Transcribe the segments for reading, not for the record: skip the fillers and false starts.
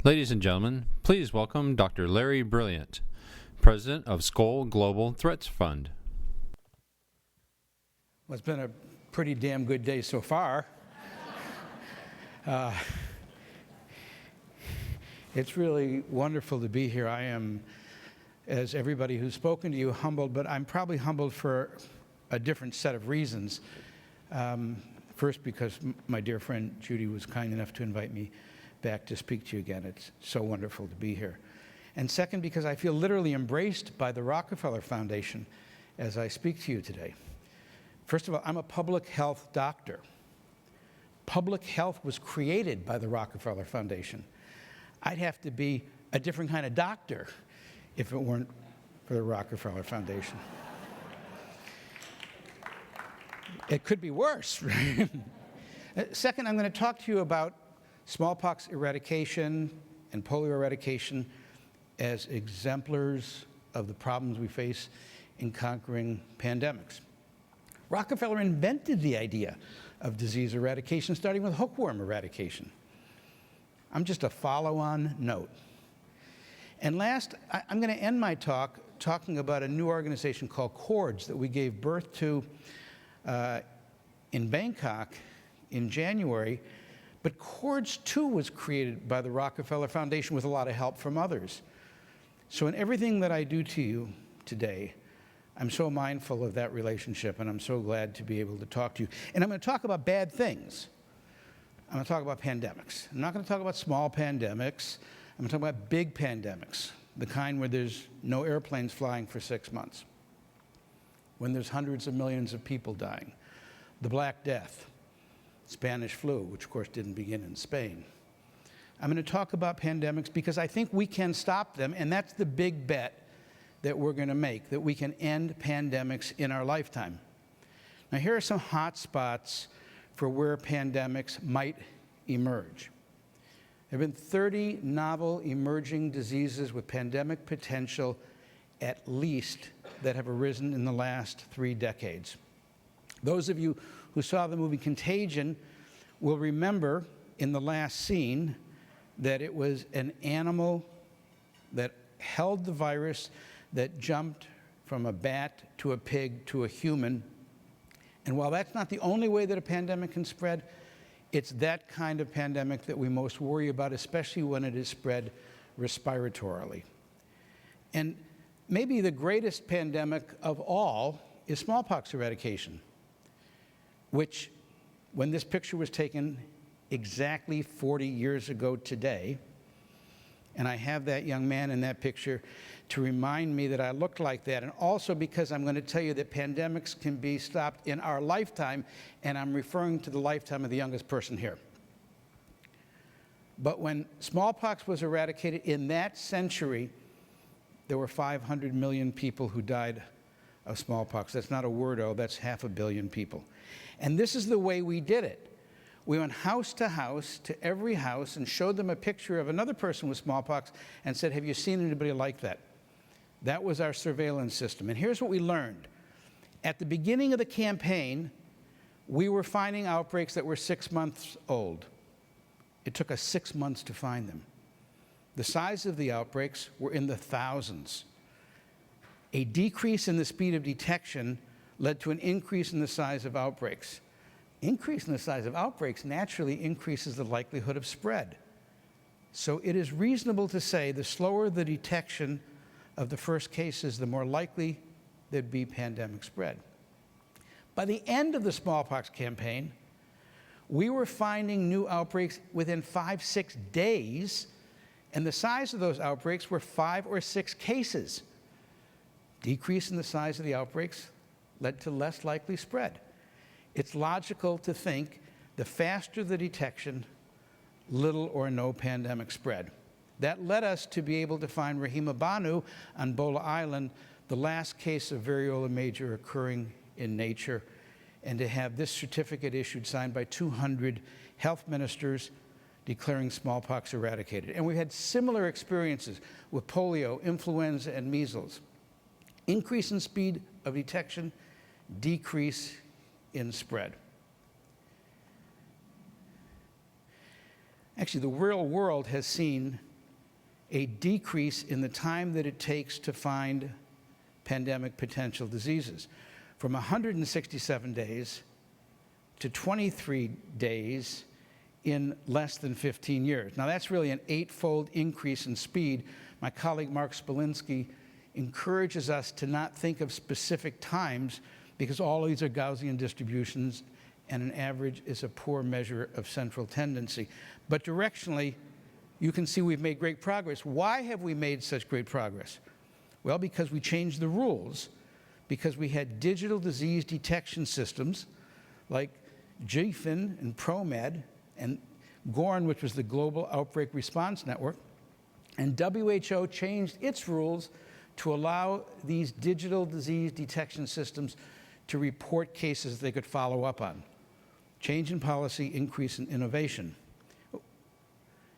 Ladies and gentlemen, please welcome Dr. Larry Brilliant, President of Skoll Global Threats Fund. Well, it's been a pretty damn good day so far. It's really wonderful to be here. I am, as everybody who's spoken to you, humbled, but I'm probably humbled for a different set of reasons. First, because my dear friend Judy was kind enough to invite me back to speak to you again. It's so wonderful to be here. And second, because I feel literally embraced by the Rockefeller Foundation as I speak to you today. First of all, I'm a public health doctor. Public health was created by the Rockefeller Foundation. I'd have to be a different kind of doctor if it weren't for the Rockefeller Foundation. It could be worse, right? Second, I'm going to talk to you about smallpox eradication and polio eradication as exemplars of the problems we face in conquering pandemics. Rockefeller invented the idea of disease eradication, starting with hookworm eradication. I'm just a follow-on note. And last, I'm going to end my talk talking about a new organization called CORDS that we gave birth to in Bangkok in January. But CORDS, too, was created by the Rockefeller Foundation with a lot of help from others. So in everything that I do to you today, I'm so mindful of that relationship, and I'm so glad to be able to talk to you. And I'm going to talk about bad things. I'm going to talk about pandemics. I'm not going to talk about small pandemics. I'm going to talk about big pandemics, the kind where there's no airplanes flying for 6 months, when there's hundreds of millions of people dying, the Black Death, Spanish flu, which of course didn't begin in Spain. I'm going to talk about pandemics because I think we can stop them, and that's the big bet that we're going to make, that we can end pandemics in our lifetime. Now, here are some hot spots for where pandemics might emerge. There have been 30 novel emerging diseases with pandemic potential, at least, that have arisen in the last 3 decades. Those of you who saw the movie Contagion will remember in the last scene that it was an animal that held the virus that jumped from a bat to a pig to a human. And while that's not the only way that a pandemic can spread, it's that kind of pandemic that we most worry about, especially when it is spread respiratorily. And maybe the greatest pandemic of all is smallpox eradication, which, when this picture was taken exactly 40 years ago today, and I have that young man in that picture to remind me that I looked like that, and also because I'm going to tell you that pandemics can be stopped in our lifetime, and I'm referring to the lifetime of the youngest person here. But when smallpox was eradicated in that century, there were 500 million people who died of smallpox. That's not a wordo, that's 500 million people. And this is the way we did it. We went house to every house, and showed them a picture of another person with smallpox and said, have you seen anybody like that? That was our surveillance system. And here's what we learned. At the beginning of the campaign, we were finding outbreaks that were 6 months old. It took us 6 months to find them. The size of the outbreaks were in the thousands. A decrease in the speed of detection led to an increase in the size of outbreaks. Increase in the size of outbreaks naturally increases the likelihood of spread. So it is reasonable to say the slower the detection of the first cases, the more likely there'd be pandemic spread. By the end of the smallpox campaign, we were finding new outbreaks within 5-6 days, and the size of those outbreaks were 5 or 6 cases. Decrease in the size of the outbreaks led to less likely spread. It's logical to think the faster the detection, little or no pandemic spread. That led us to be able to find Rahima Banu on Bola Island, the last case of variola major occurring in nature, and to have this certificate issued, signed by 200 health ministers, declaring smallpox eradicated. And we had similar experiences with polio, influenza, and measles. Increase in speed of detection, decrease in spread. Actually, the real world has seen a decrease in the time that it takes to find pandemic potential diseases, from 167 days to 23 days in less than 15 years. Now, that's really an 8-fold increase in speed. My colleague Mark Spolinski encourages us to not think of specific times, because all of these are Gaussian distributions, and an average is a poor measure of central tendency. But directionally, you can see we've made great progress. Why have we made such great progress? Well, because we changed the rules, because we had digital disease detection systems like GFIN and ProMed and GORN, which was the Global Outbreak Response Network, and WHO changed its rules to allow these digital disease detection systems to report cases they could follow up on. Change in policy, increase in innovation.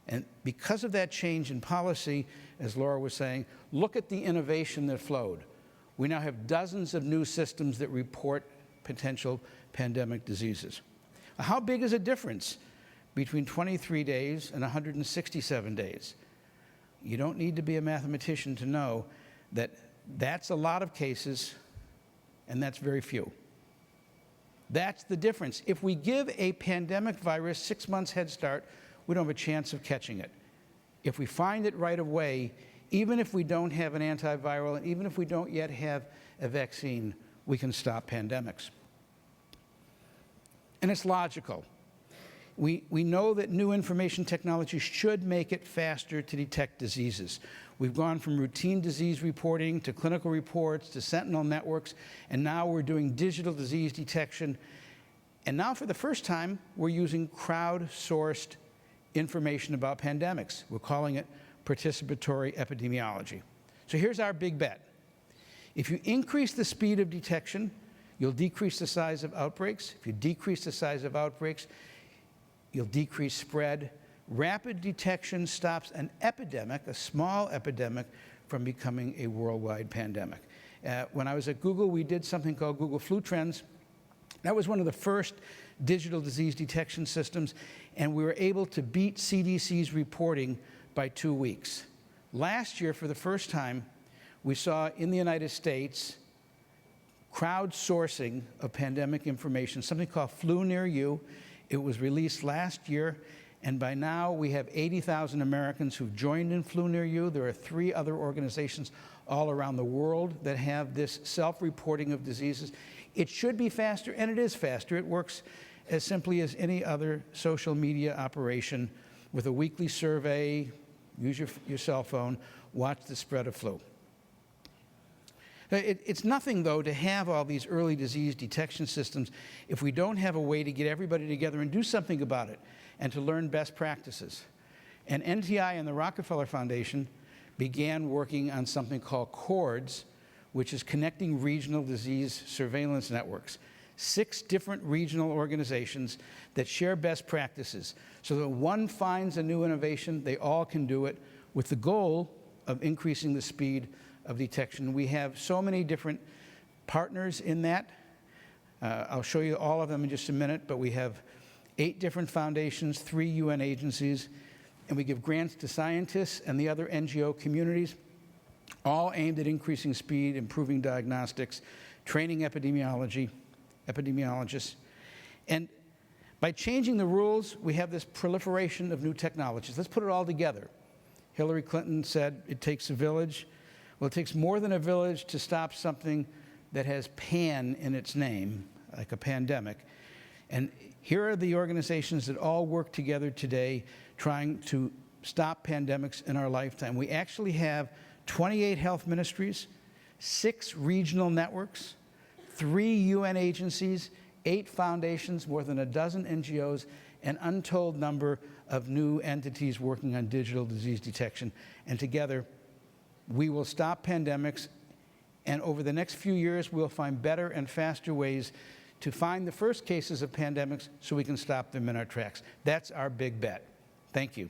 And because of that change in policy, as Laura was saying, look at the innovation that flowed. We now have dozens of new systems that report potential pandemic diseases. How big is a difference between 23 days and 167 days? You don't need to be a mathematician to know that that's a lot of cases and that's very few. That's the difference. If we give a pandemic virus 6 months head start, we don't have a chance of catching it. If we find it right away, even if we don't have an antiviral, and even if we don't yet have a vaccine, we can stop pandemics. And it's logical. We know that new information technology should make it faster to detect diseases. We've gone from routine disease reporting to clinical reports to sentinel networks, and now we're doing digital disease detection. And now, for the first time, we're using crowdsourced information about pandemics. We're calling it participatory epidemiology. So here's our big bet. If you increase the speed of detection, you'll decrease the size of outbreaks. If you decrease the size of outbreaks, you'll decrease spread. Rapid detection stops an epidemic, a small epidemic, from becoming a worldwide pandemic. When I was at Google, we did something called Google Flu Trends. That was one of the first digital disease detection systems, and we were able to beat CDC's reporting by 2 weeks. Last year, for the first time, we saw in the United States crowdsourcing of pandemic information, something called Flu Near You. It was released last year, and by now we have 80,000 Americans who've joined in Flu Near You. There are 3 other organizations all around the world that have this self-reporting of diseases. It should be faster, and it is faster. It works as simply as any other social media operation with a weekly survey. Use your cell phone, watch the spread of flu. It's nothing, though, to have all these early disease detection systems if we don't have a way to get everybody together and do something about it and to learn best practices. And NTI and the Rockefeller Foundation began working on something called CORDS, which is Connecting Regional Disease Surveillance Networks. 6 different regional organizations that share best practices so that when one finds a new innovation, they all can do it with the goal of increasing the speed of detection. We have so many different partners in that. I'll show you all of them in just a minute, but we have 8 different foundations, 3 UN agencies, and we give grants to scientists and the other NGO communities, all aimed at increasing speed, improving diagnostics, training epidemiologists. And by changing the rules, we have this proliferation of new technologies. Let's put it all together. Hillary Clinton said it takes a village. Well, it takes more than a village to stop something that has pan in its name, like a pandemic. And here are the organizations that all work together today trying to stop pandemics in our lifetime. We actually have 28 health ministries, 6 regional networks, 3 UN agencies, 8 foundations, more than a dozen NGOs, an untold number of new entities working on digital disease detection. And together, we will stop pandemics, and over the next few years, we'll find better and faster ways to find the first cases of pandemics so we can stop them in our tracks. That's our big bet. Thank you.